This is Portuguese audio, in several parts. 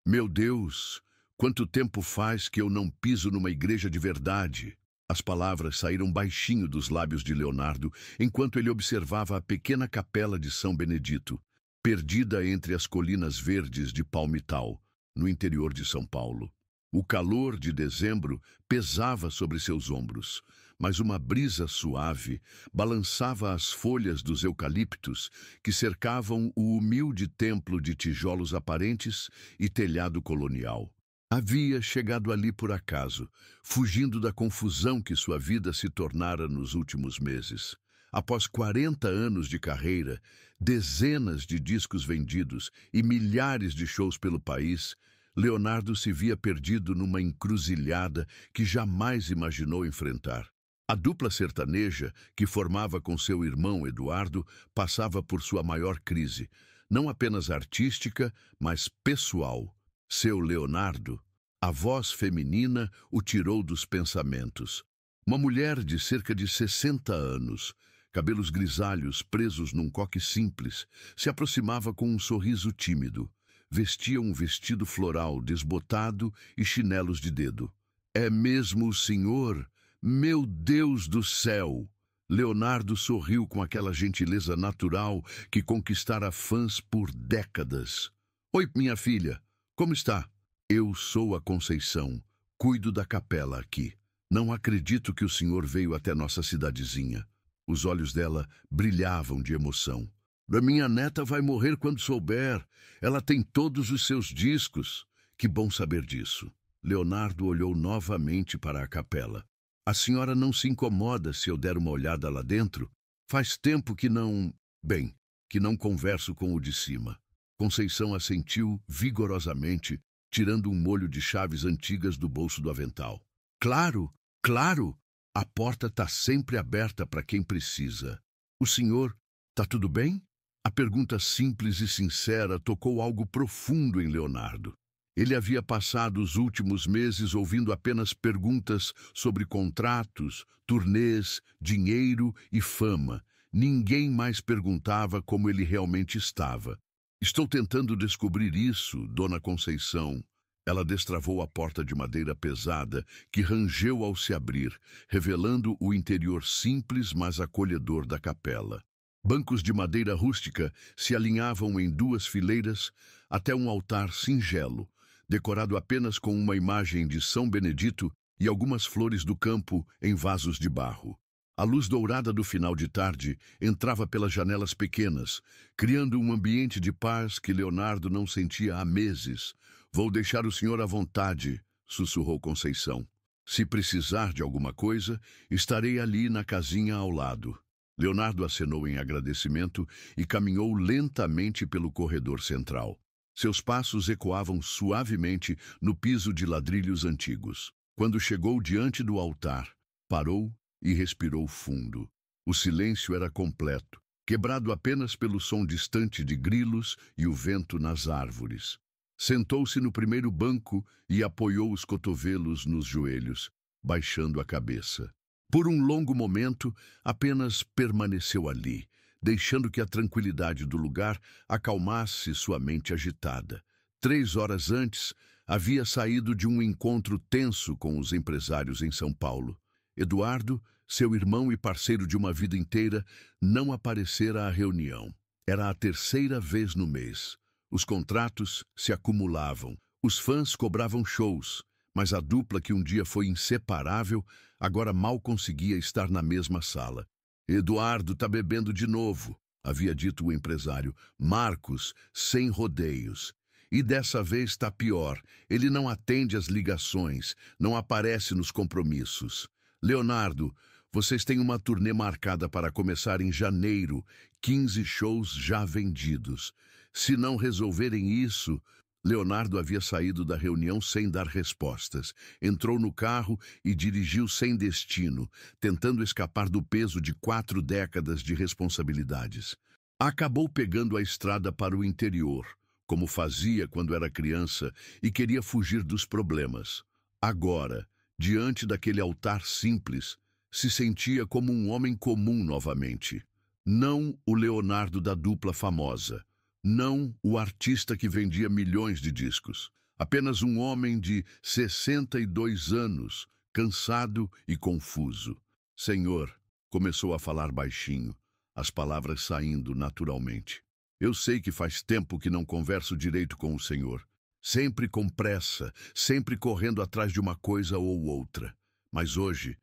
Meu Deus, quanto tempo faz que eu não piso numa igreja de verdade? As palavras saíram baixinho dos lábios de Leonardo enquanto ele observava a pequena capela de São Benedito, perdida entre as colinas verdes de Palmital, no interior de São Paulo. O calor de dezembro pesava sobre seus ombros, mas uma brisa suave balançava as folhas dos eucaliptos que cercavam o humilde templo de tijolos aparentes e telhado colonial. Havia chegado ali por acaso, fugindo da confusão que sua vida se tornara nos últimos meses. Após 40 anos de carreira, dezenas de discos vendidos e milhares de shows pelo país, Leonardo se via perdido numa encruzilhada que jamais imaginou enfrentar. A dupla sertaneja, que formava com seu irmão Eduardo, passava por sua maior crise, não apenas artística, mas pessoal. Seu Leonardo, a voz feminina, o tirou dos pensamentos. Uma mulher de cerca de 60 anos, cabelos grisalhos presos num coque simples, se aproximava com um sorriso tímido. Vestia um vestido floral desbotado e chinelos de dedo. É mesmo o senhor? Meu Deus do céu! Leonardo sorriu com aquela gentileza natural que conquistara fãs por décadas. Oi, minha filha, como está? Eu sou a Conceição, cuido da capela aqui. Não acredito que o senhor veio até nossa cidadezinha. Os olhos dela brilhavam de emoção. A minha neta vai morrer quando souber. Ela tem todos os seus discos. Que bom saber disso. Leonardo olhou novamente para a capela. A senhora não se incomoda se eu der uma olhada lá dentro? Faz tempo que não... Bem, que não converso com o de cima. Conceição assentiu vigorosamente, tirando um molho de chaves antigas do bolso do avental. Claro, claro! A porta está sempre aberta para quem precisa. O senhor, está tudo bem? A pergunta simples e sincera tocou algo profundo em Leonardo. Ele havia passado os últimos meses ouvindo apenas perguntas sobre contratos, turnês, dinheiro e fama. Ninguém mais perguntava como ele realmente estava. Estou tentando descobrir isso, Dona Conceição. Ela destravou a porta de madeira pesada que rangeu ao se abrir, revelando o interior simples, mas acolhedor da capela. Bancos de madeira rústica se alinhavam em duas fileiras até um altar singelo, decorado apenas com uma imagem de São Benedito e algumas flores do campo em vasos de barro. A luz dourada do final de tarde entrava pelas janelas pequenas, criando um ambiente de paz que Leonardo não sentia há meses. Vou deixar o senhor à vontade, sussurrou Conceição. Se precisar de alguma coisa, estarei ali na casinha ao lado. Leonardo acenou em agradecimento e caminhou lentamente pelo corredor central. Seus passos ecoavam suavemente no piso de ladrilhos antigos. Quando chegou diante do altar, parou e respirou fundo. O silêncio era completo, quebrado apenas pelo som distante de grilos e o vento nas árvores. Sentou-se no primeiro banco e apoiou os cotovelos nos joelhos, baixando a cabeça. Por um longo momento, apenas permaneceu ali, deixando que a tranquilidade do lugar acalmasse sua mente agitada. 3 horas antes, havia saído de um encontro tenso com os empresários em São Paulo. Eduardo, seu irmão e parceiro de uma vida inteira, não aparecera à reunião. Era a 3ª vez no mês. Os contratos se acumulavam. Os fãs cobravam shows, mas a dupla que um dia foi inseparável agora mal conseguia estar na mesma sala. Eduardo está bebendo de novo, havia dito o empresário. Marcos, sem rodeios. E dessa vez está pior. Ele não atende às ligações, não aparece nos compromissos. Leonardo, vocês têm uma turnê marcada para começar em janeiro, 15 shows já vendidos. Se não resolverem isso... Leonardo havia saído da reunião sem dar respostas. Entrou no carro e dirigiu sem destino, tentando escapar do peso de 4 décadas de responsabilidades. Acabou pegando a estrada para o interior, como fazia quando era criança e queria fugir dos problemas. Agora, diante daquele altar simples, se sentia como um homem comum novamente. Não o Leonardo da dupla famosa. Não o artista que vendia milhões de discos. Apenas um homem de 62 anos, cansado e confuso. Senhor, começou a falar baixinho, as palavras saindo naturalmente. Eu sei que faz tempo que não converso direito com o Senhor. Sempre com pressa, sempre correndo atrás de uma coisa ou outra. Mas hoje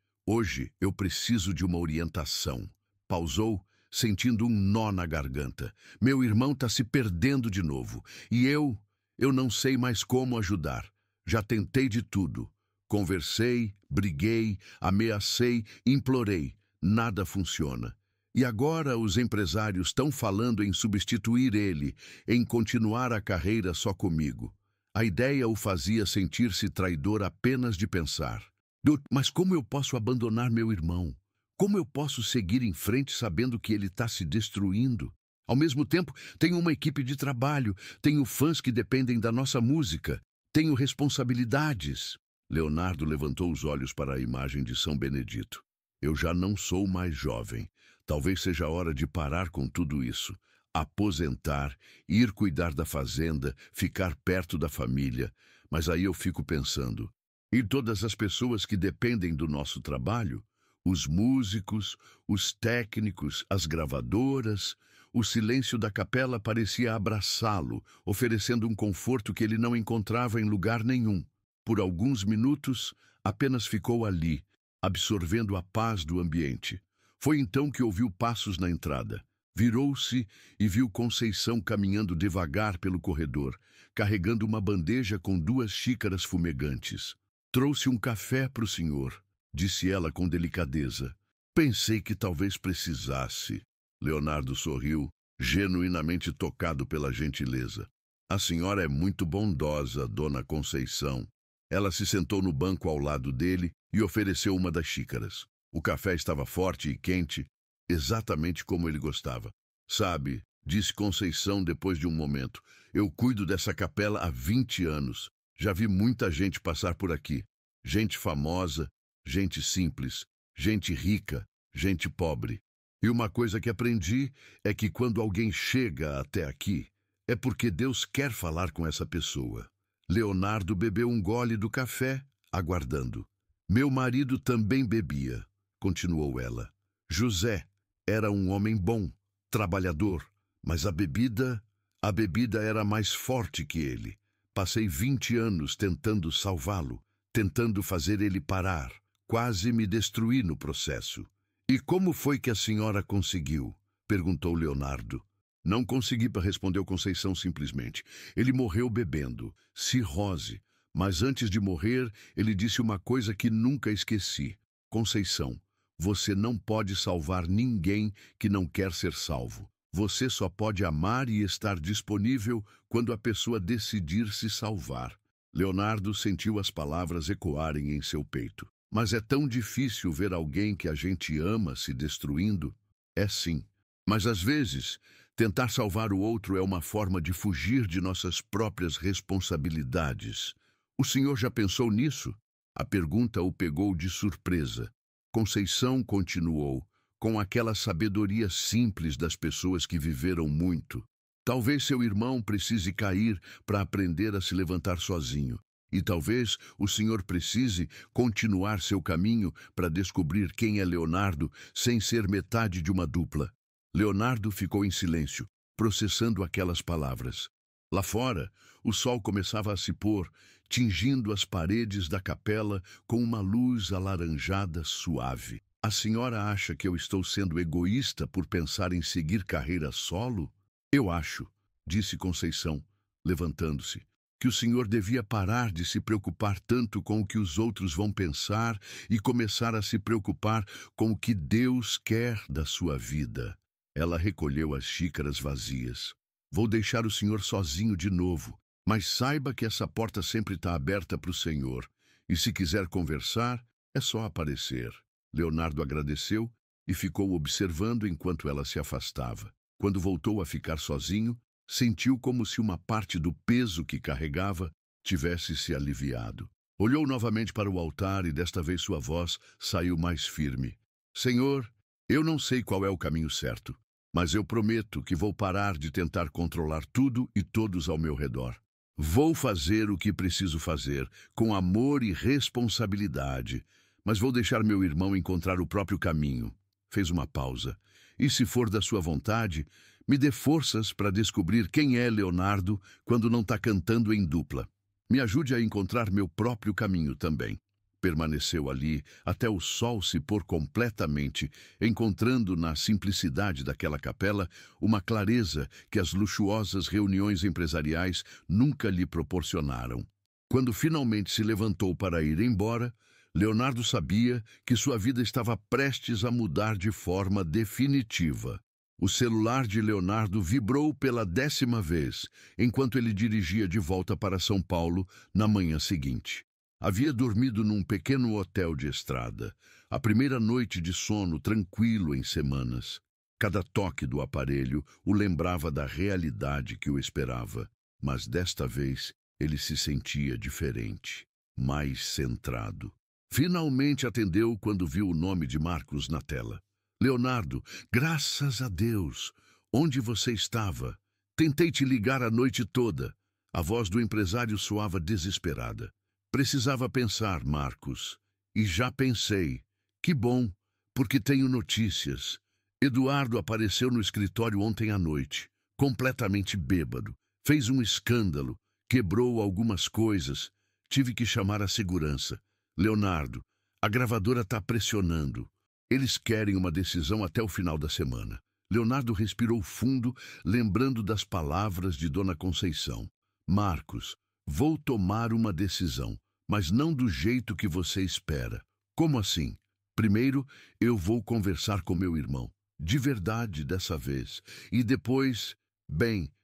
eu preciso de uma orientação. Pausou, sentindo um nó na garganta. Meu irmão está se perdendo de novo. E eu não sei mais como ajudar. Já tentei de tudo. Conversei, briguei, ameacei, implorei. Nada funciona. E agora os empresários estão falando em substituir ele, em continuar a carreira só comigo. A ideia o fazia sentir-se traidor apenas de pensar. Mas como eu posso abandonar meu irmão? Como eu posso seguir em frente sabendo que ele está se destruindo? Ao mesmo tempo, tenho uma equipe de trabalho, tenho fãs que dependem da nossa música, tenho responsabilidades. Leonardo levantou os olhos para a imagem de São Benedito. Eu já não sou mais jovem. Talvez seja a hora de parar com tudo isso. Aposentar, ir cuidar da fazenda, ficar perto da família. Mas aí eu fico pensando, e todas as pessoas que dependem do nosso trabalho? Os músicos, os técnicos, as gravadoras. O silêncio da capela parecia abraçá-lo, oferecendo um conforto que ele não encontrava em lugar nenhum. Por alguns minutos, apenas ficou ali, absorvendo a paz do ambiente. Foi então que ouviu passos na entrada. Virou-se e viu Conceição caminhando devagar pelo corredor, carregando uma bandeja com 2 xícaras fumegantes. Trouxe um café para o senhor, disse ela com delicadeza. Pensei que talvez precisasse. Leonardo sorriu, genuinamente tocado pela gentileza. A senhora é muito bondosa, dona Conceição. Ela se sentou no banco ao lado dele e ofereceu uma das xícaras. O café estava forte e quente, exatamente como ele gostava. Sabe, disse Conceição depois de um momento, eu cuido dessa capela há 20 anos. Já vi muita gente passar por aqui. Gente famosa, gente simples, gente rica, gente pobre. E uma coisa que aprendi é que quando alguém chega até aqui, é porque Deus quer falar com essa pessoa. Leonardo bebeu um gole do café, aguardando. Meu marido também bebia, continuou ela. José era um homem bom, trabalhador, mas a bebida era mais forte que ele. Passei 20 anos tentando salvá-lo, tentando fazer ele parar. Quase me destruí no processo. E como foi que a senhora conseguiu? Perguntou Leonardo. Não consegui, respondeu Conceição simplesmente. Ele morreu bebendo, cirrose. Mas antes de morrer, ele disse uma coisa que nunca esqueci. Conceição, você não pode salvar ninguém que não quer ser salvo. Você só pode amar e estar disponível quando a pessoa decidir se salvar. Leonardo sentiu as palavras ecoarem em seu peito. Mas é tão difícil ver alguém que a gente ama se destruindo? É sim. Mas às vezes, tentar salvar o outro é uma forma de fugir de nossas próprias responsabilidades. O senhor já pensou nisso? A pergunta o pegou de surpresa. Conceição continuou, com aquela sabedoria simples das pessoas que viveram muito. Talvez seu irmão precise cair para aprender a se levantar sozinho. E talvez o senhor precise continuar seu caminho para descobrir quem é Leonardo sem ser metade de uma dupla. Leonardo ficou em silêncio, processando aquelas palavras. Lá fora, o sol começava a se pôr, tingindo as paredes da capela com uma luz alaranjada suave. A senhora acha que eu estou sendo egoísta por pensar em seguir carreira solo? Eu acho, disse Conceição, levantando-se, que o senhor devia parar de se preocupar tanto com o que os outros vão pensar e começar a se preocupar com o que Deus quer da sua vida. Ela recolheu as xícaras vazias. Vou deixar o senhor sozinho de novo, mas saiba que essa porta sempre está aberta para o senhor. E se quiser conversar, é só aparecer. Leonardo agradeceu e ficou observando enquanto ela se afastava. Quando voltou a ficar sozinho, sentiu como se uma parte do peso que carregava tivesse se aliviado. Olhou novamente para o altar e desta vez sua voz saiu mais firme. Senhor, eu não sei qual é o caminho certo, mas eu prometo que vou parar de tentar controlar tudo e todos ao meu redor. Vou fazer o que preciso fazer, com amor e responsabilidade, mas vou deixar meu irmão encontrar o próprio caminho. Fez uma pausa. E se for da sua vontade, me dê forças para descobrir quem é Leonardo quando não está cantando em dupla. Me ajude a encontrar meu próprio caminho também. Permaneceu ali até o sol se pôr completamente, encontrando na simplicidade daquela capela uma clareza que as luxuosas reuniões empresariais nunca lhe proporcionaram. Quando finalmente se levantou para ir embora, Leonardo sabia que sua vida estava prestes a mudar de forma definitiva. O celular de Leonardo vibrou pela 10ª vez, enquanto ele dirigia de volta para São Paulo na manhã seguinte. Havia dormido num pequeno hotel de estrada, a primeira noite de sono tranquilo em semanas. Cada toque do aparelho o lembrava da realidade que o esperava, mas desta vez ele se sentia diferente, mais centrado. Finalmente atendeu quando viu o nome de Marcos na tela. Leonardo, graças a Deus! Onde você estava? Tentei te ligar a noite toda. A voz do empresário soava desesperada. Precisava pensar, Marcos. E já pensei. Que bom, porque tenho notícias. Eduardo apareceu no escritório ontem à noite, completamente bêbado. Fez um escândalo, quebrou algumas coisas. Tive que chamar a segurança. Leonardo, a gravadora está pressionando. Eles querem uma decisão até o final da semana. Leonardo respirou fundo, lembrando das palavras de Dona Conceição. Marcos, vou tomar uma decisão, mas não do jeito que você espera. Como assim? Primeiro, eu vou conversar com meu irmão. De verdade dessa vez. E depois,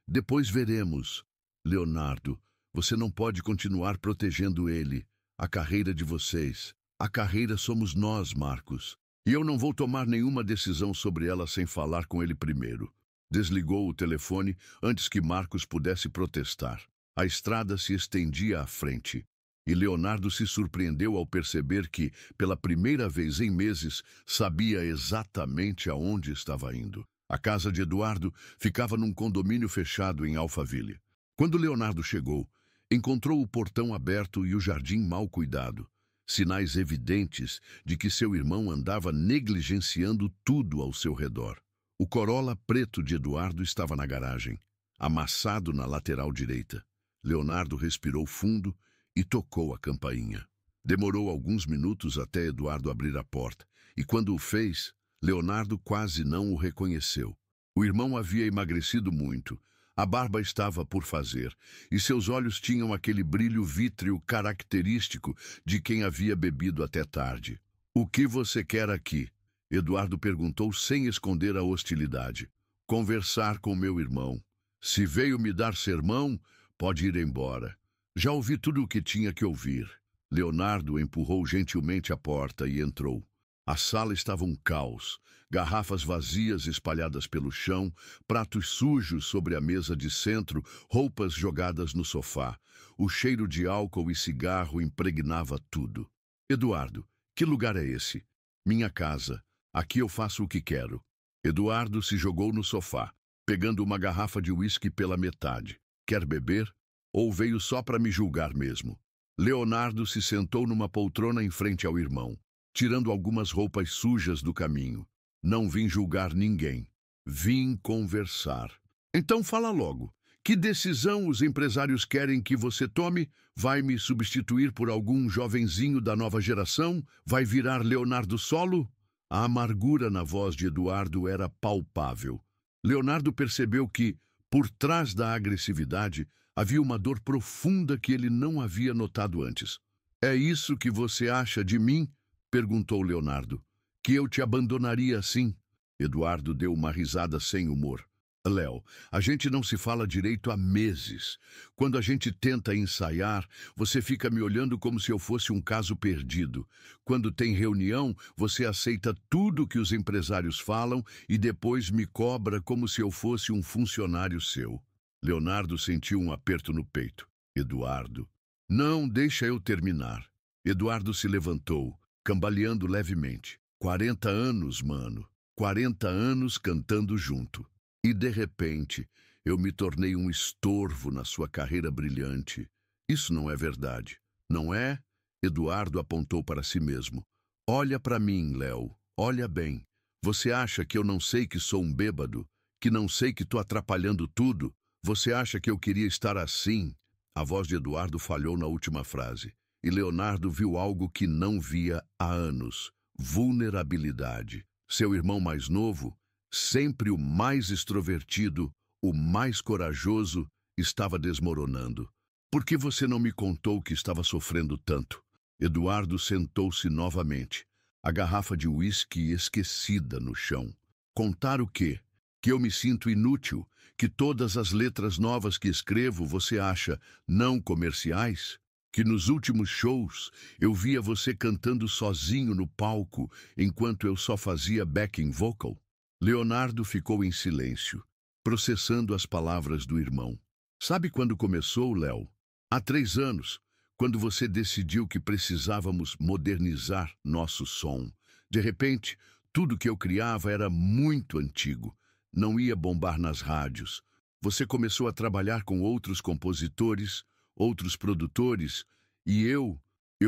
depois veremos. Leonardo, você não pode continuar protegendo ele. A carreira de vocês. A carreira somos nós, Marcos. E eu não vou tomar nenhuma decisão sobre ela sem falar com ele primeiro. Desligou o telefone antes que Marcos pudesse protestar. A estrada se estendia à frente. E Leonardo se surpreendeu ao perceber que, pela primeira vez em meses, sabia exatamente aonde estava indo. A casa de Eduardo ficava num condomínio fechado em Alphaville. Quando Leonardo chegou, encontrou o portão aberto e o jardim mal cuidado. Sinais evidentes de que seu irmão andava negligenciando tudo ao seu redor. O Corolla preto de Eduardo estava na garagem, amassado na lateral direita. Leonardo respirou fundo e tocou a campainha. Demorou alguns minutos até Eduardo abrir a porta, e quando o fez, Leonardo quase não o reconheceu. O irmão havia emagrecido muito, a barba estava por fazer, e seus olhos tinham aquele brilho vítreo característico de quem havia bebido até tarde. "O que você quer aqui?" Eduardo perguntou sem esconder a hostilidade. "Conversar com meu irmão. Se veio me dar sermão, pode ir embora. Já ouvi tudo o que tinha que ouvir." Leonardo empurrou gentilmente a porta e entrou. A sala estava um caos. Garrafas vazias espalhadas pelo chão, pratos sujos sobre a mesa de centro, roupas jogadas no sofá. O cheiro de álcool e cigarro impregnava tudo. "Eduardo, que lugar é esse?" "Minha casa. Aqui eu faço o que quero." Eduardo se jogou no sofá, pegando uma garrafa de uísque pela metade. "Quer beber? Ou veio só para me julgar mesmo?" Leonardo se sentou numa poltrona em frente ao irmão, tirando algumas roupas sujas do caminho. "Não vim julgar ninguém. Vim conversar." "Então fala logo. Que decisão os empresários querem que você tome? Vai me substituir por algum jovenzinho da nova geração? Vai virar Leonardo Solo?" A amargura na voz de Eduardo era palpável. Leonardo percebeu que, por trás da agressividade, havia uma dor profunda que ele não havia notado antes. "É isso que você acha de mim?" perguntou Leonardo. "Que eu te abandonaria assim?" Eduardo deu uma risada sem humor. "Léo, a gente não se fala direito há meses. Quando a gente tenta ensaiar, você fica me olhando como se eu fosse um caso perdido. Quando tem reunião, você aceita tudo que os empresários falam e depois me cobra como se eu fosse um funcionário seu." Leonardo sentiu um aperto no peito. "Eduardo." "Não, deixa eu terminar." Eduardo se levantou, cambaleando levemente. 40 anos, mano. 40 anos cantando junto. E, de repente, Eu me tornei um estorvo na sua carreira brilhante. Isso não é verdade, não é? Eduardo apontou para si mesmo. Olha para mim, Léo. Olha bem. Você acha que eu não sei que sou um bêbado? Que não sei que estou atrapalhando tudo? Você acha que eu queria estar assim? A voz de Eduardo falhou na última frase. E Leonardo viu algo que não via há anos. Vulnerabilidade. Seu irmão mais novo, sempre o mais extrovertido, o mais corajoso, estava desmoronando. Por que você não me contou que estava sofrendo tanto? Eduardo sentou-se novamente. A garrafa de uísque esquecida no chão. Contar o quê? Que eu me sinto inútil? Que todas as letras novas que escrevo você acha não comerciais? Que nos últimos shows eu via você cantando sozinho no palco, enquanto eu só fazia backing vocal? Leonardo ficou em silêncio, processando as palavras do irmão. Sabe quando começou, Léo? Há 3 anos, quando você decidiu que precisávamos modernizar nosso som. De repente, tudo que eu criava era muito antigo. Não ia bombar nas rádios. Você começou a trabalhar com outros compositores, outros produtores, e eu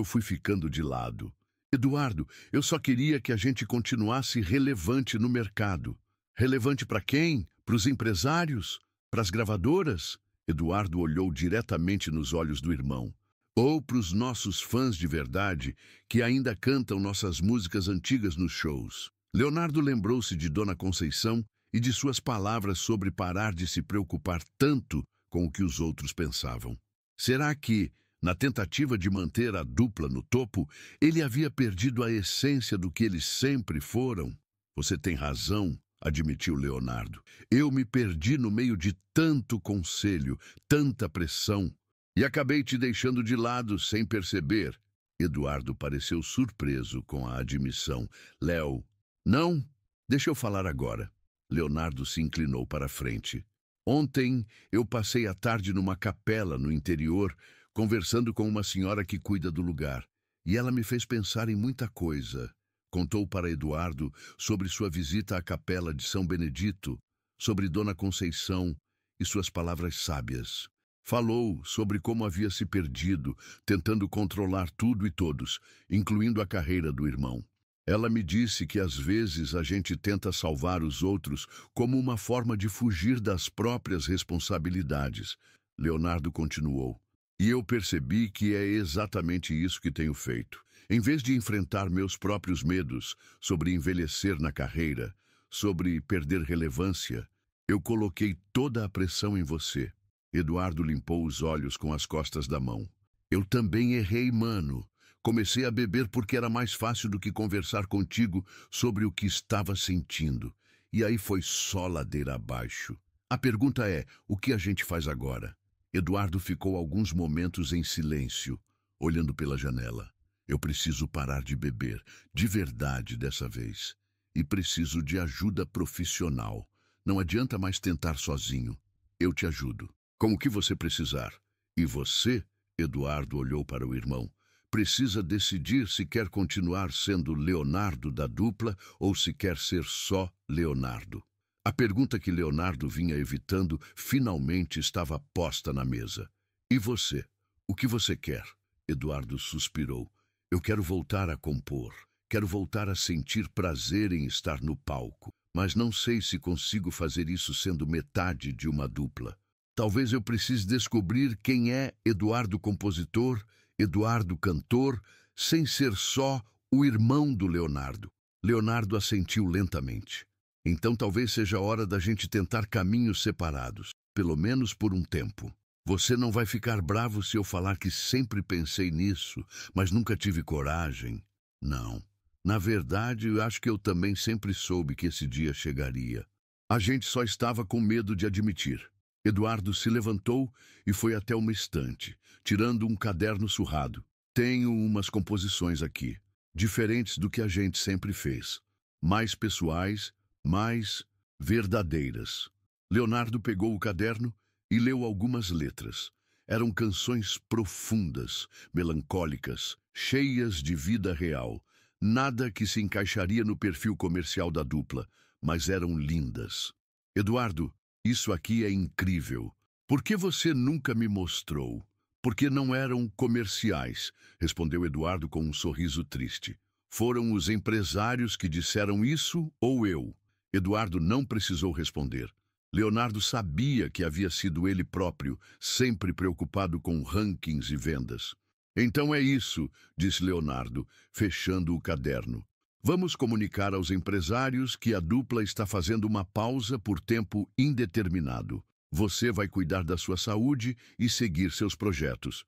fui ficando de lado. Eduardo, eu só queria que a gente continuasse relevante no mercado. Relevante para quem? Para os empresários? Para as gravadoras? Eduardo olhou diretamente nos olhos do irmão. Ou para os nossos fãs de verdade, que ainda cantam nossas músicas antigas nos shows. Leonardo lembrou-se de Dona Conceição e de suas palavras sobre parar de se preocupar tanto com o que os outros pensavam. Será que, na tentativa de manter a dupla no topo, ele havia perdido a essência do que eles sempre foram? Você tem razão, admitiu Leonardo. Eu me perdi no meio de tanto conselho, tanta pressão, e acabei te deixando de lado sem perceber. Eduardo pareceu surpreso com a admissão. Léo, não? Deixa eu falar agora. Leonardo se inclinou para a frente. Ontem eu passei a tarde numa capela no interior, conversando com uma senhora que cuida do lugar. E ela me fez pensar em muita coisa. Contou para Eduardo sobre sua visita à capela de São Benedito, sobre Dona Conceição e suas palavras sábias. Falou sobre como havia se perdido, tentando controlar tudo e todos, incluindo a carreira do irmão. Ela me disse que às vezes a gente tenta salvar os outros como uma forma de fugir das próprias responsabilidades. Leonardo continuou. E eu percebi que é exatamente isso que tenho feito. Em vez de enfrentar meus próprios medos sobre envelhecer na carreira, sobre perder relevância, eu coloquei toda a pressão em você. Eduardo limpou os olhos com as costas da mão. Eu também errei, mano. Comecei a beber porque era mais fácil do que conversar contigo sobre o que estava sentindo. E aí foi só ladeira abaixo. A pergunta é, o que a gente faz agora? Eduardo ficou alguns momentos em silêncio, olhando pela janela. Eu preciso parar de beber, de verdade dessa vez. E preciso de ajuda profissional. Não adianta mais tentar sozinho. Eu te ajudo. Com o que você precisar. E você, Eduardo olhou para o irmão, precisa decidir se quer continuar sendo Leonardo da dupla ou se quer ser só Leonardo. A pergunta que Leonardo vinha evitando finalmente estava posta na mesa. E você? O que você quer? Eduardo suspirou. Eu quero voltar a compor. Quero voltar a sentir prazer em estar no palco. Mas não sei se consigo fazer isso sendo metade de uma dupla. Talvez eu precise descobrir quem é Eduardo compositor, Eduardo cantor, sem ser só o irmão do Leonardo. Leonardo assentiu lentamente. Então talvez seja a hora da gente tentar caminhos separados, pelo menos por um tempo. Você não vai ficar bravo se eu falar que sempre pensei nisso, mas nunca tive coragem? Não. Na verdade, eu acho que eu também sempre soube que esse dia chegaria. A gente só estava com medo de admitir. Eduardo se levantou e foi até uma estante, tirando um caderno surrado. Tenho umas composições aqui, diferentes do que a gente sempre fez. Mais pessoais, mais verdadeiras. Leonardo pegou o caderno e leu algumas letras. Eram canções profundas, melancólicas, cheias de vida real. Nada que se encaixaria no perfil comercial da dupla, mas eram lindas. Eduardo, Isso aqui é incrível. Por que você nunca me mostrou? Porque não eram comerciais, respondeu Eduardo com um sorriso triste. Foram os empresários que disseram isso ou eu? Eduardo não precisou responder. Leonardo sabia que havia sido ele próprio, sempre preocupado com rankings e vendas. Então é isso, disse Leonardo, fechando o caderno. Vamos comunicar aos empresários que a dupla está fazendo uma pausa por tempo indeterminado. Você vai cuidar da sua saúde e seguir seus projetos.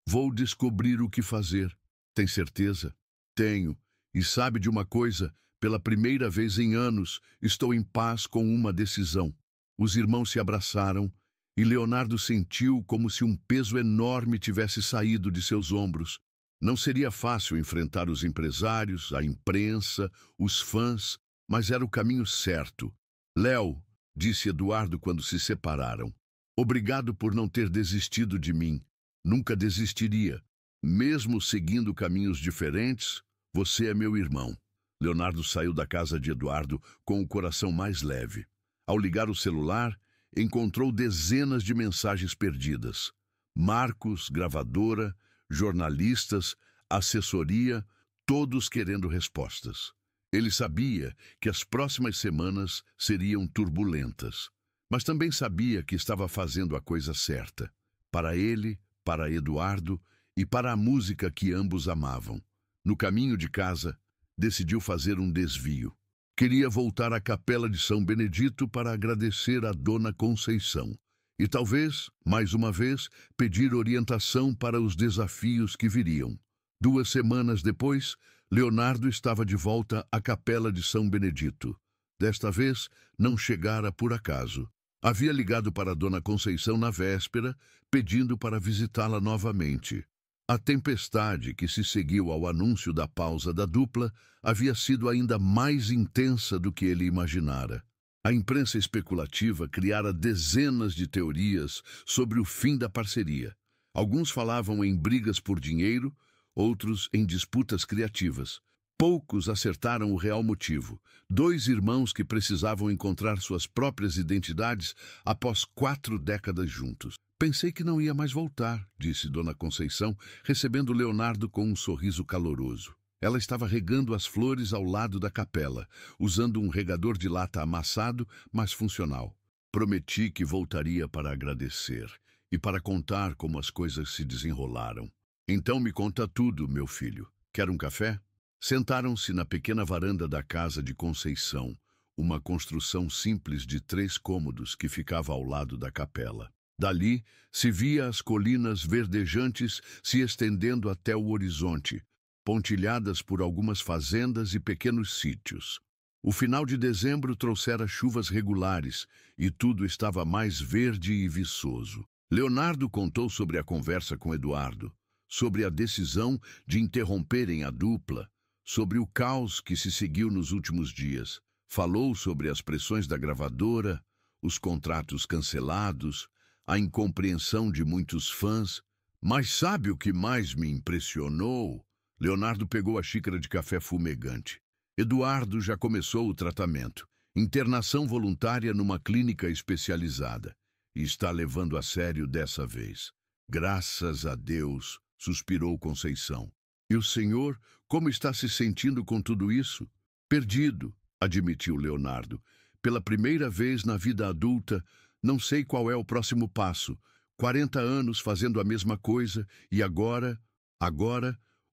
Vou descobrir o que fazer. Tem certeza? Tenho. E sabe de uma coisa? Pela primeira vez em anos, estou em paz com uma decisão. Os irmãos se abraçaram e Leonardo sentiu como se um peso enorme tivesse saído de seus ombros. Não seria fácil enfrentar os empresários, a imprensa, os fãs, mas era o caminho certo. Léo, disse Eduardo quando se separaram, obrigado por não ter desistido de mim. Nunca desistiria. Mesmo seguindo caminhos diferentes, você é meu irmão. Leonardo saiu da casa de Eduardo com o coração mais leve. Ao ligar o celular, encontrou dezenas de mensagens perdidas. Marcos, gravadora, jornalistas, assessoria, todos querendo respostas. Ele sabia que as próximas semanas seriam turbulentas, mas também sabia que estava fazendo a coisa certa. Para ele, para Eduardo e para a música que ambos amavam. No caminho de casa, decidiu fazer um desvio. Queria voltar à capela de São Benedito para agradecer a Dona Conceição e talvez, mais uma vez, pedir orientação para os desafios que viriam. 2 semanas depois, Leonardo estava de volta à capela de São Benedito. Desta vez, não chegara por acaso. Havia ligado para Dona Conceição na véspera, pedindo para visitá-la novamente. A tempestade que se seguiu ao anúncio da pausa da dupla havia sido ainda mais intensa do que ele imaginara. A imprensa especulativa criara dezenas de teorias sobre o fim da parceria. Alguns falavam em brigas por dinheiro, outros em disputas criativas. Poucos acertaram o real motivo. 2 irmãos que precisavam encontrar suas próprias identidades após 4 décadas juntos. Pensei que não ia mais voltar, disse Dona Conceição, recebendo Leonardo com um sorriso caloroso. Ela estava regando as flores ao lado da capela, usando um regador de lata amassado, mas funcional. Prometi que voltaria para agradecer e para contar como as coisas se desenrolaram. Então me conta tudo, meu filho. Quer um café? Sentaram-se na pequena varanda da casa de Conceição, uma construção simples de 3 cômodos que ficava ao lado da capela. Dali se via as colinas verdejantes se estendendo até o horizonte, pontilhadas por algumas fazendas e pequenos sítios. O final de dezembro trouxera chuvas regulares e tudo estava mais verde e viçoso. Leonardo contou sobre a conversa com Eduardo, sobre a decisão de interromperem a dupla, sobre o caos que se seguiu nos últimos dias. Falou sobre as pressões da gravadora, os contratos cancelados, a incompreensão de muitos fãs. Mas sabe o que mais me impressionou? Leonardo pegou a xícara de café fumegante. Eduardo já começou o tratamento. Internação voluntária numa clínica especializada. E está levando a sério dessa vez. Graças a Deus, suspirou Conceição. E o senhor, como está se sentindo com tudo isso? Perdido, admitiu Leonardo. Pela primeira vez na vida adulta, não sei qual é o próximo passo. 40 anos fazendo a mesma coisa e agora,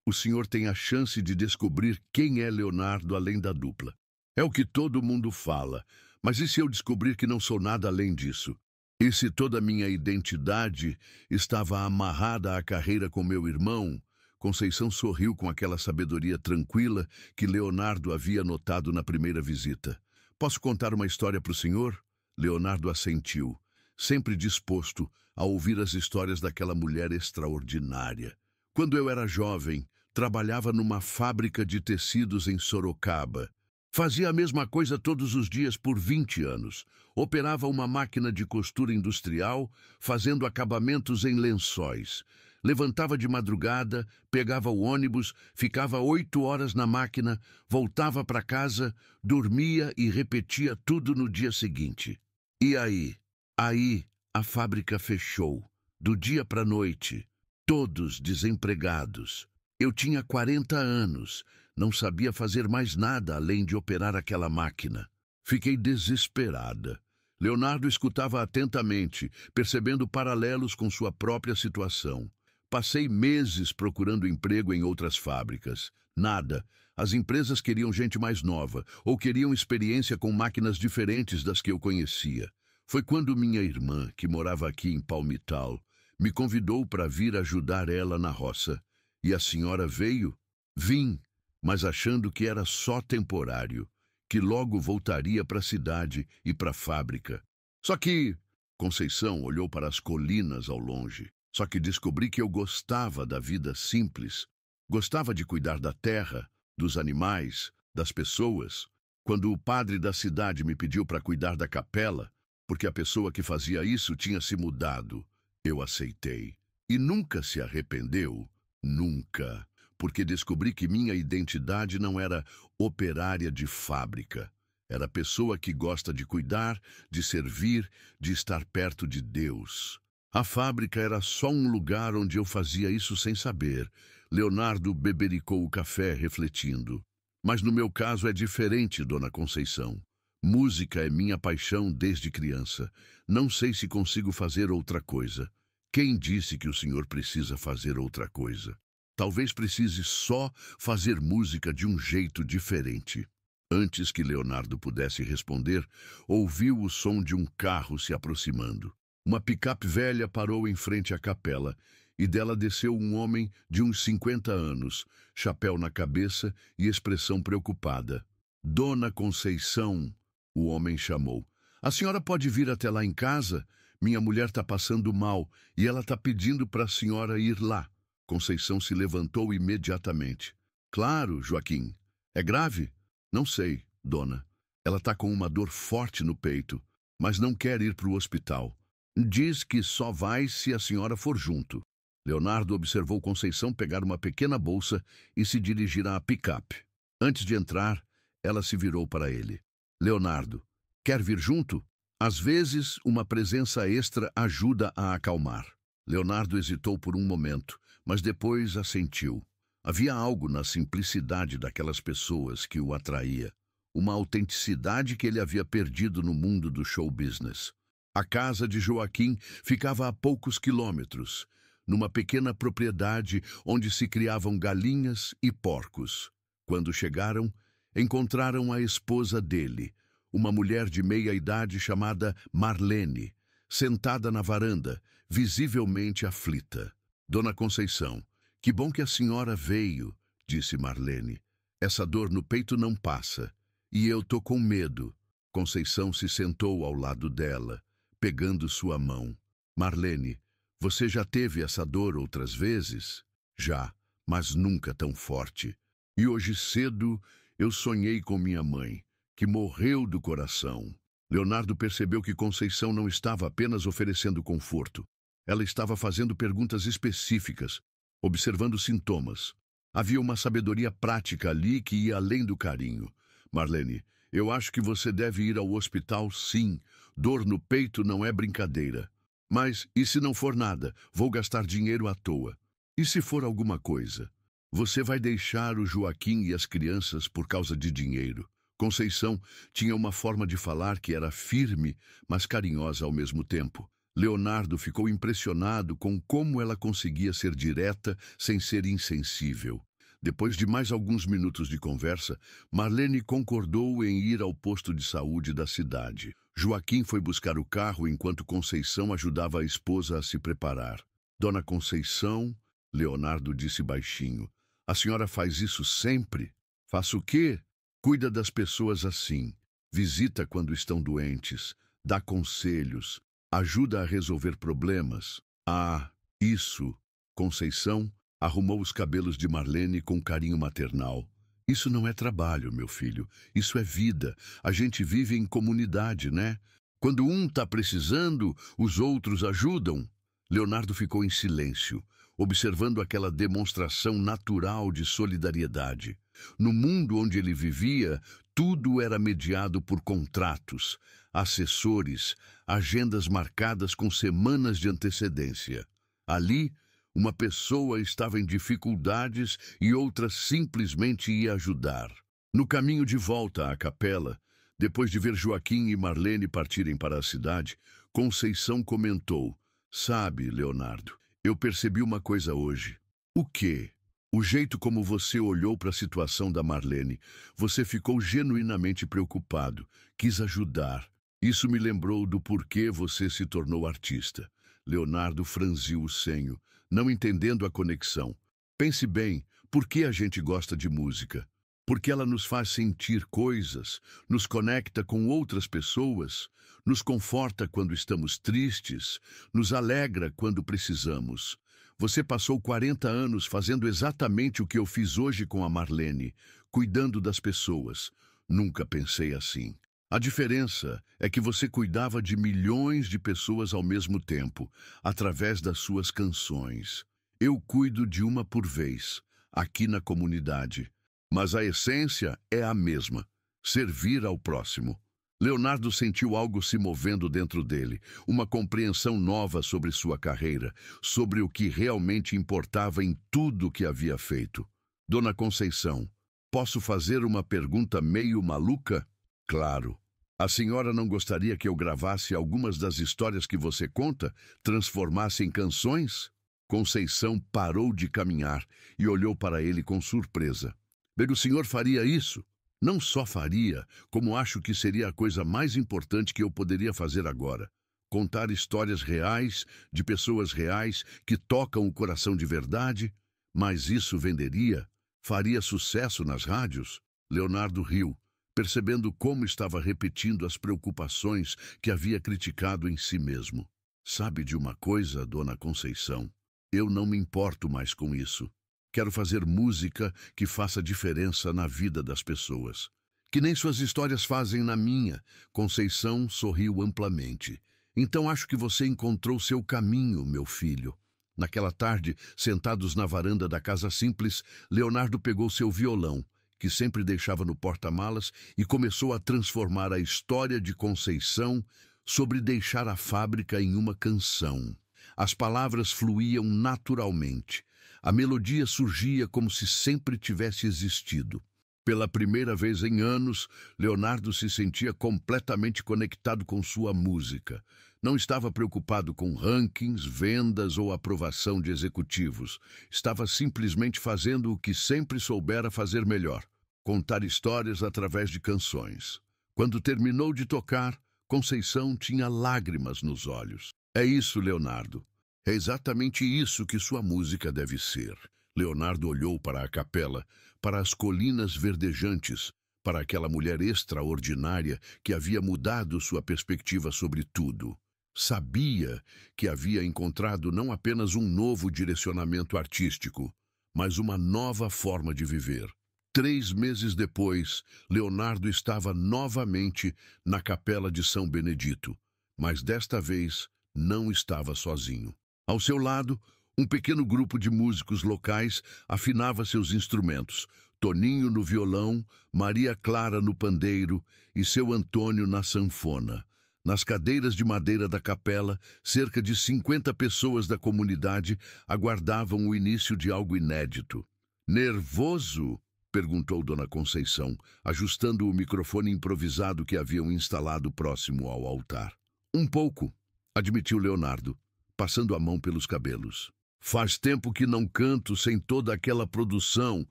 o senhor tem a chance de descobrir quem é Leonardo além da dupla. É o que todo mundo fala, mas e se eu descobrir que não sou nada além disso? E se toda a minha identidade estava amarrada à carreira com meu irmão? Conceição sorriu com aquela sabedoria tranquila que Leonardo havia notado na primeira visita. Posso contar uma história para o senhor? Leonardo assentiu, sempre disposto a ouvir as histórias daquela mulher extraordinária. Quando eu era jovem, trabalhava numa fábrica de tecidos em Sorocaba. Fazia a mesma coisa todos os dias por 20 anos. Operava uma máquina de costura industrial, fazendo acabamentos em lençóis. Levantava de madrugada, pegava o ônibus, ficava 8 horas na máquina, voltava para casa, dormia e repetia tudo no dia seguinte. E aí? Aí a fábrica fechou, do dia para a noite, todos desempregados. Eu tinha 40 anos, não sabia fazer mais nada além de operar aquela máquina. Fiquei desesperada. Leonardo escutava atentamente, percebendo paralelos com sua própria situação. Passei meses procurando emprego em outras fábricas. Nada. As empresas queriam gente mais nova, ou queriam experiência com máquinas diferentes das que eu conhecia. Foi quando minha irmã, que morava aqui em Palmital, me convidou para vir ajudar ela na roça. E a senhora veio? Vim, mas achando que era só temporário, que logo voltaria para a cidade e para a fábrica. Só que Conceição olhou para as colinas ao longe. Só que descobri que eu gostava da vida simples. Gostava de cuidar da terra, dos animais, das pessoas. Quando o padre da cidade me pediu para cuidar da capela, porque a pessoa que fazia isso tinha se mudado, eu aceitei. E nunca se arrependeu. Nunca. Porque descobri que minha identidade não era operária de fábrica. Era pessoa que gosta de cuidar, de servir, de estar perto de Deus. A fábrica era só um lugar onde eu fazia isso sem saber. Leonardo bebericou o café, refletindo. Mas no meu caso é diferente, dona Conceição. Música é minha paixão desde criança. Não sei se consigo fazer outra coisa. Quem disse que o senhor precisa fazer outra coisa? Talvez precise só fazer música de um jeito diferente. Antes que Leonardo pudesse responder, ouviu o som de um carro se aproximando. Uma picape velha parou em frente à capela, e dela desceu um homem de uns 50 anos, chapéu na cabeça e expressão preocupada. Dona Conceição, o homem chamou. A senhora pode vir até lá em casa? Minha mulher está passando mal e ela está pedindo para a senhora ir lá. Conceição se levantou imediatamente. Claro, Joaquim. É grave? Não sei, dona. Ela está com uma dor forte no peito, mas não quer ir para o hospital. Diz que só vai se a senhora for junto. Leonardo observou Conceição pegar uma pequena bolsa e se dirigir à picape. Antes de entrar, ela se virou para ele. Leonardo, quer vir junto? Às vezes, uma presença extra ajuda a acalmar. Leonardo hesitou por um momento, mas depois assentiu. Havia algo na simplicidade daquelas pessoas que o atraía, uma autenticidade que ele havia perdido no mundo do show business. A casa de Joaquim ficava a poucos quilômetros, numa pequena propriedade onde se criavam galinhas e porcos. Quando chegaram, encontraram a esposa dele, uma mulher de meia-idade chamada Marlene, sentada na varanda, visivelmente aflita. Dona Conceição, que bom que a senhora veio, disse Marlene. Essa dor no peito não passa, e eu tô com medo. Conceição se sentou ao lado dela, pegando sua mão. Marlene, você já teve essa dor outras vezes? Já, mas nunca tão forte. E hoje cedo eu sonhei com minha mãe, que morreu do coração. Leonardo percebeu que Conceição não estava apenas oferecendo conforto. Ela estava fazendo perguntas específicas, observando sintomas. Havia uma sabedoria prática ali que ia além do carinho. Marlene, eu acho que você deve ir ao hospital, sim. Dor no peito não é brincadeira. Mas, e se não for nada? Vou gastar dinheiro à toa. E se for alguma coisa? Você vai deixar o Joaquim e as crianças por causa de dinheiro. Conceição tinha uma forma de falar que era firme, mas carinhosa ao mesmo tempo. Leonardo ficou impressionado com como ela conseguia ser direta sem ser insensível. Depois de mais alguns minutos de conversa, Marlene concordou em ir ao posto de saúde da cidade. Joaquim foi buscar o carro enquanto Conceição ajudava a esposa a se preparar. Dona Conceição, Leonardo disse baixinho, a senhora faz isso sempre? Faço o quê? Cuida das pessoas assim. Visita quando estão doentes, dá conselhos, ajuda a resolver problemas. Ah, isso. Conceição arrumou os cabelos de Marlene com carinho maternal. Isso não é trabalho, meu filho. Isso é vida. A gente vive em comunidade, né? Quando um está precisando, os outros ajudam. Leonardo ficou em silêncio. observando aquela demonstração natural de solidariedade. No mundo onde ele vivia, tudo era mediado por contratos, assessores, agendas marcadas com semanas de antecedência. Ali, uma pessoa estava em dificuldades e outra simplesmente ia ajudar. No caminho de volta à capela, depois de ver Joaquim e Marlene partirem para a cidade, Conceição comentou: "Sabe, Leonardo, eu percebi uma coisa hoje." "O quê?" "O jeito como você olhou para a situação da Marlene. Você ficou genuinamente preocupado, quis ajudar. Isso me lembrou do porquê você se tornou artista." Leonardo franziu o senho, não entendendo a conexão. "Pense bem, por que a gente gosta de música? Porque ela nos faz sentir coisas, nos conecta com outras pessoas, nos conforta quando estamos tristes, nos alegra quando precisamos. Você passou 40 anos fazendo exatamente o que eu fiz hoje com a Marlene, cuidando das pessoas. Nunca pensei assim. A diferença é que você cuidava de milhões de pessoas ao mesmo tempo, através das suas canções. Eu cuido de uma por vez, aqui na comunidade. Mas a essência é a mesma: servir ao próximo." Leonardo sentiu algo se movendo dentro dele, uma compreensão nova sobre sua carreira, sobre o que realmente importava em tudo que havia feito. "Dona Conceição, posso fazer uma pergunta meio maluca?" "Claro. A senhora não gostaria que eu gravasse algumas das histórias que você conta, transformasse em canções?" Conceição parou de caminhar e olhou para ele com surpresa. "Bem, o senhor faria isso?" "Não só faria, como acho que seria a coisa mais importante que eu poderia fazer agora. Contar histórias reais, de pessoas reais, que tocam o coração de verdade. Mas isso venderia? Faria sucesso nas rádios?" Leonardo riu, percebendo como estava repetindo as preocupações que havia criticado em si mesmo. "Sabe de uma coisa, Dona Conceição? Eu não me importo mais com isso. Quero fazer música que faça diferença na vida das pessoas. Que nem suas histórias fazem na minha." Conceição sorriu amplamente. "Então acho que você encontrou seu caminho, meu filho." Naquela tarde, sentados na varanda da casa simples, Leonardo pegou seu violão, que sempre deixava no porta-malas, e começou a transformar a história de Conceição sobre deixar a fábrica em uma canção. As palavras fluíam naturalmente. A melodia surgia como se sempre tivesse existido. Pela primeira vez em anos, Leonardo se sentia completamente conectado com sua música. Não estava preocupado com rankings, vendas ou aprovação de executivos. Estava simplesmente fazendo o que sempre soubera fazer melhor: contar histórias através de canções. Quando terminou de tocar, Conceição tinha lágrimas nos olhos. "É isso, Leonardo. É exatamente isso que sua música deve ser." Leonardo olhou para a capela, para as colinas verdejantes, para aquela mulher extraordinária que havia mudado sua perspectiva sobre tudo. Sabia que havia encontrado não apenas um novo direcionamento artístico, mas uma nova forma de viver. 3 meses depois, Leonardo estava novamente na capela de São Benedito, mas desta vez não estava sozinho. Ao seu lado, um pequeno grupo de músicos locais afinava seus instrumentos: Toninho no violão, Maria Clara no pandeiro e seu Antônio na sanfona. Nas cadeiras de madeira da capela, cerca de 50 pessoas da comunidade aguardavam o início de algo inédito. "Nervoso?" perguntou Dona Conceição, ajustando o microfone improvisado que haviam instalado próximo ao altar. "Um pouco", admitiu Leonardo, passando a mão pelos cabelos. "Faz tempo que não canto sem toda aquela produção,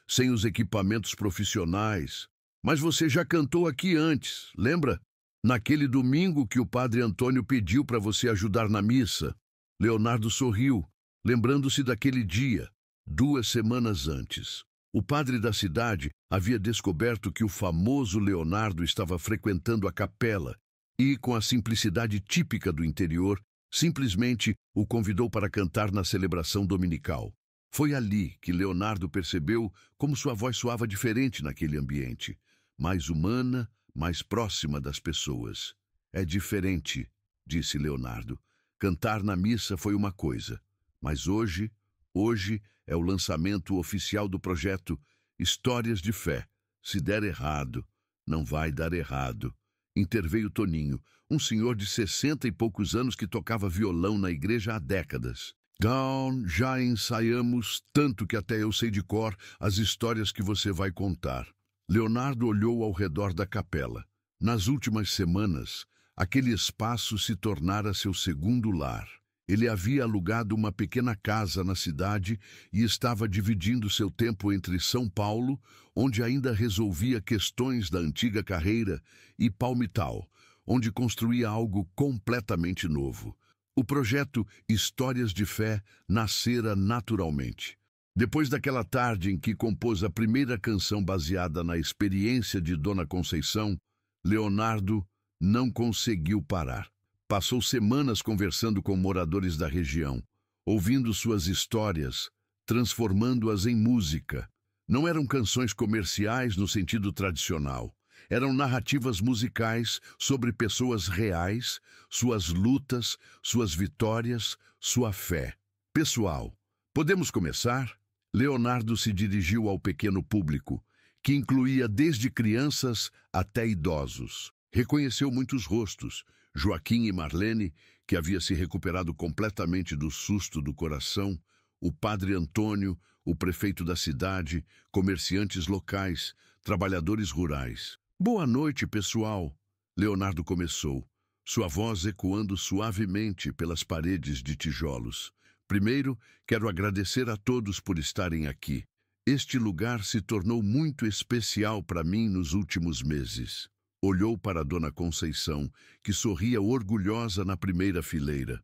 sem os equipamentos profissionais. Mas você já cantou aqui antes, lembra? Naquele domingo que o padre Antônio pediu para você ajudar na missa." Leonardo sorriu, lembrando-se daquele dia, 2 semanas antes. O padre da cidade havia descoberto que o famoso Leonardo estava frequentando a capela e, com a simplicidade típica do interior, simplesmente o convidou para cantar na celebração dominical. Foi ali que Leonardo percebeu como sua voz soava diferente naquele ambiente, mais humana, mais próxima das pessoas. "É diferente", disse Leonardo. "Cantar na missa foi uma coisa, mas hoje Hoje é o lançamento oficial do projeto Histórias de Fé. Se der errado, não vai dar errado. Interveio Toninho, um senhor de 60 e poucos anos que tocava violão na igreja há décadas. Down, já ensaiamos tanto que até eu sei de cor as histórias que você vai contar. Leonardo olhou ao redor da capela. Nas últimas semanas, aquele espaço se tornara seu segundo lar. Ele havia alugado uma pequena casa na cidade e estava dividindo seu tempo entre São Paulo, onde ainda resolvia questões da antiga carreira, e Palmital, onde construía algo completamente novo. O projeto Histórias de Fé nascera naturalmente. Depois daquela tarde em que compôs a primeira canção baseada na experiência de Dona Conceição, Leonardo não conseguiu parar. Passou semanas conversando com moradores da região, ouvindo suas histórias, transformando-as em música. Não eram canções comerciais no sentido tradicional. Eram narrativas musicais sobre pessoas reais, suas lutas, suas vitórias, sua fé. Pessoal, podemos começar? Leonardo se dirigiu ao pequeno público, que incluía desde crianças até idosos. Reconheceu muitos rostos, Joaquim e Marlene, que havia se recuperado completamente do susto do coração, o padre Antônio, o prefeito da cidade, comerciantes locais, trabalhadores rurais. Boa noite, pessoal. Leonardo começou, sua voz ecoando suavemente pelas paredes de tijolos. Primeiro, quero agradecer a todos por estarem aqui. Este lugar se tornou muito especial para mim nos últimos meses. Olhou para Dona Conceição, que sorria orgulhosa na primeira fileira.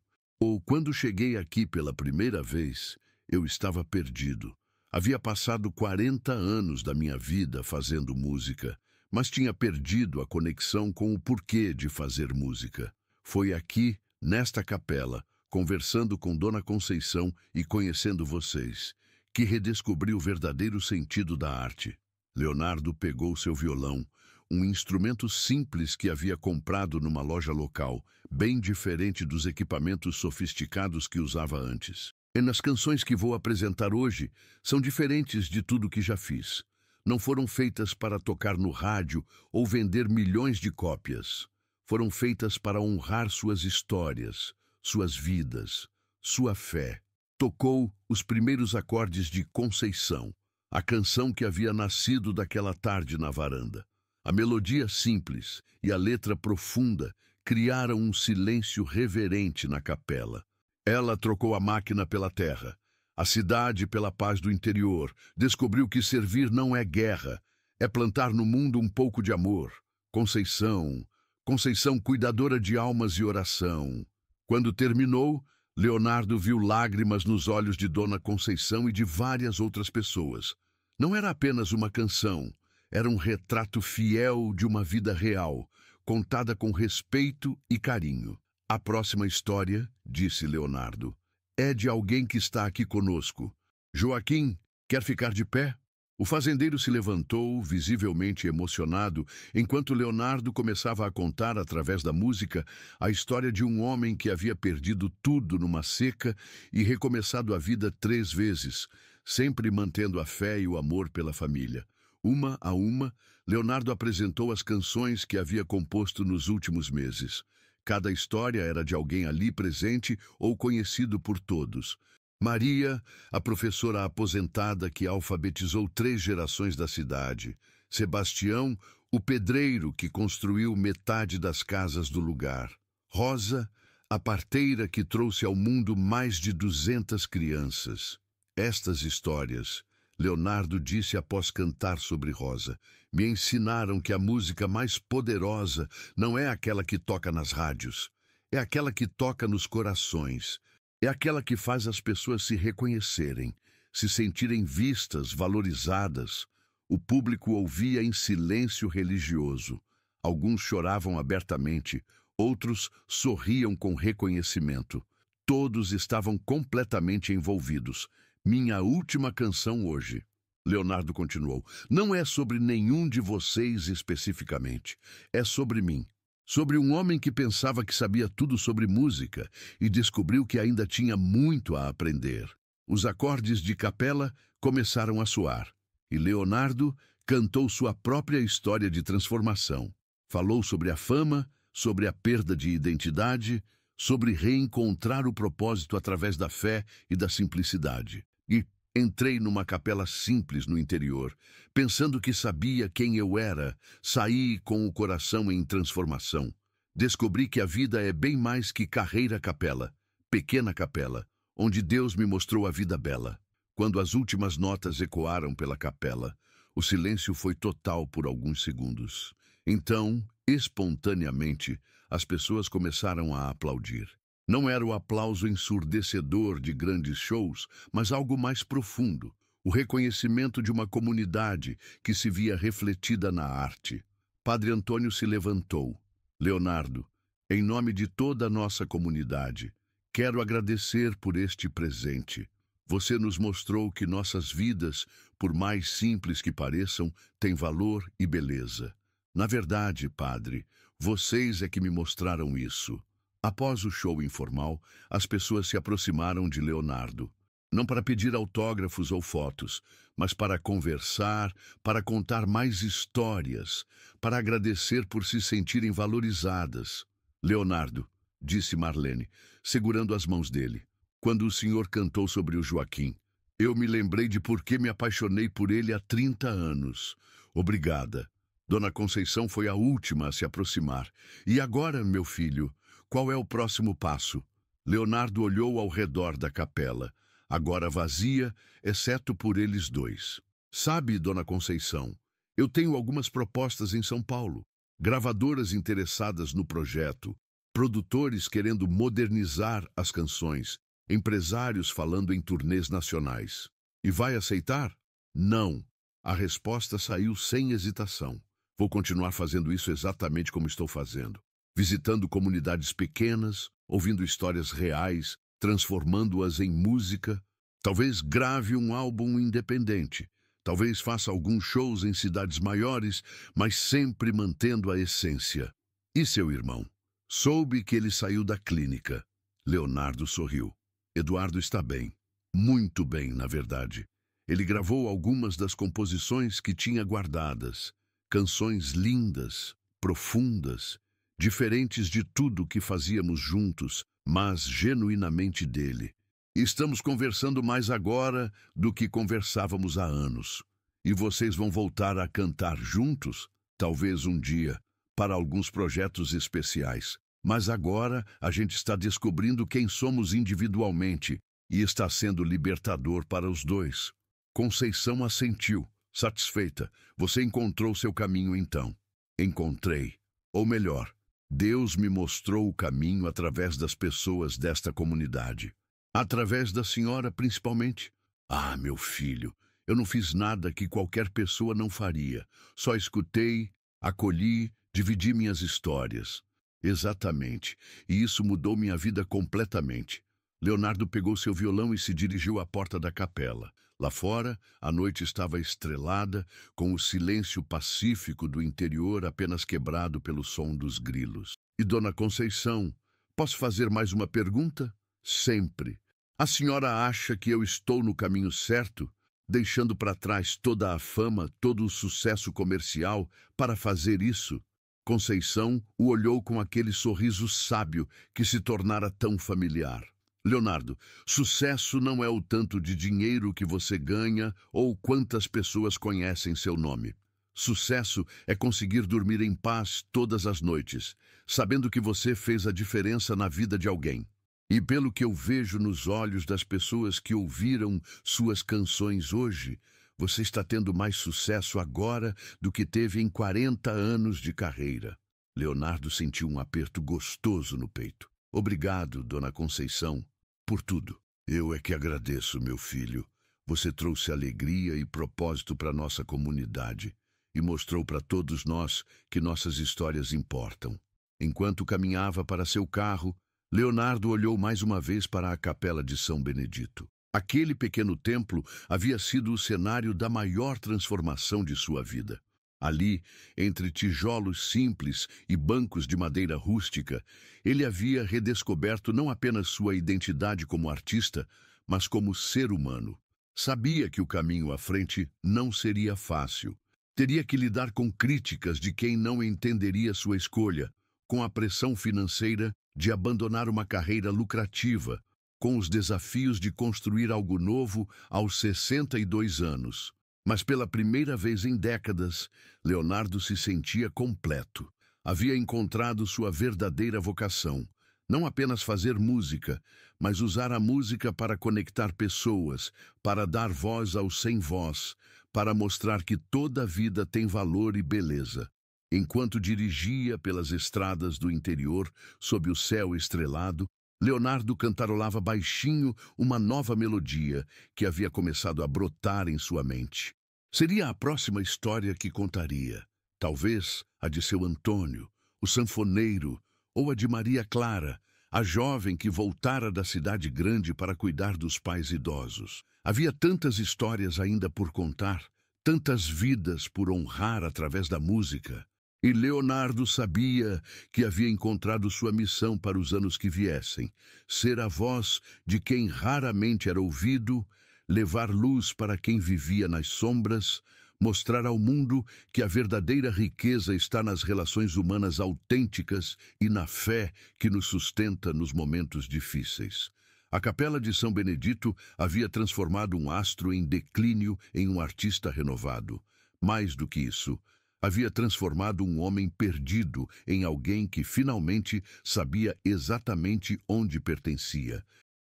Quando cheguei aqui pela primeira vez, eu estava perdido. Havia passado 40 anos da minha vida fazendo música, mas tinha perdido a conexão com o porquê de fazer música. Foi aqui, nesta capela, conversando com Dona Conceição e conhecendo vocês, que redescobri o verdadeiro sentido da arte. Leonardo pegou seu violão, um instrumento simples que havia comprado numa loja local, bem diferente dos equipamentos sofisticados que usava antes. E nas canções que vou apresentar hoje, são diferentes de tudo que já fiz. Não foram feitas para tocar no rádio ou vender milhões de cópias. Foram feitas para honrar suas histórias, suas vidas, sua fé. Tocou os primeiros acordes de Conceição, a canção que havia nascido daquela tarde na varanda. A melodia simples e a letra profunda criaram um silêncio reverente na capela. Ela trocou a máquina pela terra, a cidade pela paz do interior. Descobriu que servir não é guerra, é plantar no mundo um pouco de amor. Conceição, Conceição cuidadora de almas e oração. Quando terminou, Leonardo viu lágrimas nos olhos de Dona Conceição e de várias outras pessoas. Não era apenas uma canção, era um retrato fiel de uma vida real, contada com respeito e carinho. A próxima história, disse Leonardo, é de alguém que está aqui conosco. Joaquim, quer ficar de pé? O fazendeiro se levantou, visivelmente emocionado, enquanto Leonardo começava a contar, através da música, a história de um homem que havia perdido tudo numa seca e recomeçado a vida 3 vezes, sempre mantendo a fé e o amor pela família. Uma a uma, Leonardo apresentou as canções que havia composto nos últimos meses. Cada história era de alguém ali presente ou conhecido por todos. Maria, a professora aposentada que alfabetizou 3 gerações da cidade. Sebastião, o pedreiro que construiu metade das casas do lugar. Rosa, a parteira que trouxe ao mundo mais de 200 crianças. Estas histórias, Leonardo disse após cantar sobre Rosa, me ensinaram que a música mais poderosa não é aquela que toca nas rádios, é aquela que toca nos corações. É aquela que faz as pessoas se reconhecerem, se sentirem vistas, valorizadas. O público ouvia em silêncio religioso. Alguns choravam abertamente, outros sorriam com reconhecimento. Todos estavam completamente envolvidos. Minha última canção hoje, Leonardo continuou, não é sobre nenhum de vocês especificamente. É sobre mim. Sobre um homem que pensava que sabia tudo sobre música e descobriu que ainda tinha muito a aprender. Os acordes de capela começaram a soar, e Leonardo cantou sua própria história de transformação. Falou sobre a fama, sobre a perda de identidade, sobre reencontrar o propósito através da fé e da simplicidade. E entrei numa capela simples no interior, pensando que sabia quem eu era, saí com o coração em transformação. Descobri que a vida é bem mais que carreira capela, pequena capela, onde Deus me mostrou a vida bela. Quando as últimas notas ecoaram pela capela, o silêncio foi total por alguns segundos. Então, espontaneamente, as pessoas começaram a aplaudir. Não era o aplauso ensurdecedor de grandes shows, mas algo mais profundo, o reconhecimento de uma comunidade que se via refletida na arte. Padre Antônio se levantou. Leonardo, em nome de toda a nossa comunidade, quero agradecer por este presente. Você nos mostrou que nossas vidas, por mais simples que pareçam, têm valor e beleza. Na verdade, padre, vocês é que me mostraram isso. Após o show informal, as pessoas se aproximaram de Leonardo. Não para pedir autógrafos ou fotos, mas para conversar, para contar mais histórias, para agradecer por se sentirem valorizadas. Leonardo, disse Marlene, segurando as mãos dele, quando o senhor cantou sobre o Joaquim, eu me lembrei de por que me apaixonei por ele há 30 anos. Obrigada. Dona Conceição foi a última a se aproximar. E agora, meu filho, qual é o próximo passo? Leonardo olhou ao redor da capela, agora vazia, exceto por eles dois. Sabe, Dona Conceição, eu tenho algumas propostas em São Paulo. Gravadoras interessadas no projeto, produtores querendo modernizar as canções, empresários falando em turnês nacionais. E vai aceitar? Não. A resposta saiu sem hesitação. Vou continuar fazendo isso exatamente como estou fazendo. Visitando comunidades pequenas, ouvindo histórias reais, transformando-as em música. Talvez grave um álbum independente. Talvez faça alguns shows em cidades maiores, mas sempre mantendo a essência. E seu irmão? Soube que ele saiu da clínica. Leonardo sorriu. Eduardo está bem. Muito bem, na verdade. Ele gravou algumas das composições que tinha guardadas. Canções lindas, profundas, diferentes de tudo que fazíamos juntos, mas genuinamente dele. Estamos conversando mais agora do que conversávamos há anos. E vocês vão voltar a cantar juntos? Talvez um dia, para alguns projetos especiais. Mas agora a gente está descobrindo quem somos individualmente e está sendo libertador para os dois. Conceição assentiu, satisfeita. Você encontrou seu caminho então. Encontrei. Ou melhor, Deus me mostrou o caminho através das pessoas desta comunidade. Através da senhora, principalmente. Ah, meu filho, eu não fiz nada que qualquer pessoa não faria. Só escutei, acolhi, dividi minhas histórias. Exatamente. E isso mudou minha vida completamente. Leonardo pegou seu violão e se dirigiu à porta da capela. Lá fora, a noite estava estrelada, com o silêncio pacífico do interior apenas quebrado pelo som dos grilos. E Dona Conceição, posso fazer mais uma pergunta? Sempre. A senhora acha que eu estou no caminho certo, deixando para trás toda a fama, todo o sucesso comercial para fazer isso? Conceição o olhou com aquele sorriso sábio que se tornara tão familiar. Leonardo, sucesso não é o tanto de dinheiro que você ganha ou quantas pessoas conhecem seu nome. Sucesso é conseguir dormir em paz todas as noites, sabendo que você fez a diferença na vida de alguém. E pelo que eu vejo nos olhos das pessoas que ouviram suas canções hoje, você está tendo mais sucesso agora do que teve em 40 anos de carreira. Leonardo sentiu um aperto gostoso no peito. Obrigado, Dona Conceição, por tudo. Eu é que agradeço, meu filho. Você trouxe alegria e propósito para nossa comunidade e mostrou para todos nós que nossas histórias importam. Enquanto caminhava para seu carro, Leonardo olhou mais uma vez para a capela de São Benedito. Aquele pequeno templo havia sido o cenário da maior transformação de sua vida. Ali, entre tijolos simples e bancos de madeira rústica, ele havia redescoberto não apenas sua identidade como artista, mas como ser humano. Sabia que o caminho à frente não seria fácil. Teria que lidar com críticas de quem não entenderia sua escolha, com a pressão financeira de abandonar uma carreira lucrativa, com os desafios de construir algo novo aos 62 anos. Mas pela primeira vez em décadas, Leonardo se sentia completo. Havia encontrado sua verdadeira vocação. Não apenas fazer música, mas usar a música para conectar pessoas, para dar voz aos sem voz, para mostrar que toda vida tem valor e beleza. Enquanto dirigia pelas estradas do interior, sob o céu estrelado, Leonardo cantarolava baixinho uma nova melodia que havia começado a brotar em sua mente. Seria a próxima história que contaria. Talvez a de seu Antônio, o sanfoneiro, ou a de Maria Clara, a jovem que voltara da cidade grande para cuidar dos pais idosos. Havia tantas histórias ainda por contar, tantas vidas por honrar através da música. E Leonardo sabia que havia encontrado sua missão para os anos que viessem: ser a voz de quem raramente era ouvido, levar luz para quem vivia nas sombras, mostrar ao mundo que a verdadeira riqueza está nas relações humanas autênticas e na fé que nos sustenta nos momentos difíceis. A Capela de São Benedito havia transformado um astro em declínio em um artista renovado. Mais do que isso, havia transformado um homem perdido em alguém que finalmente sabia exatamente onde pertencia.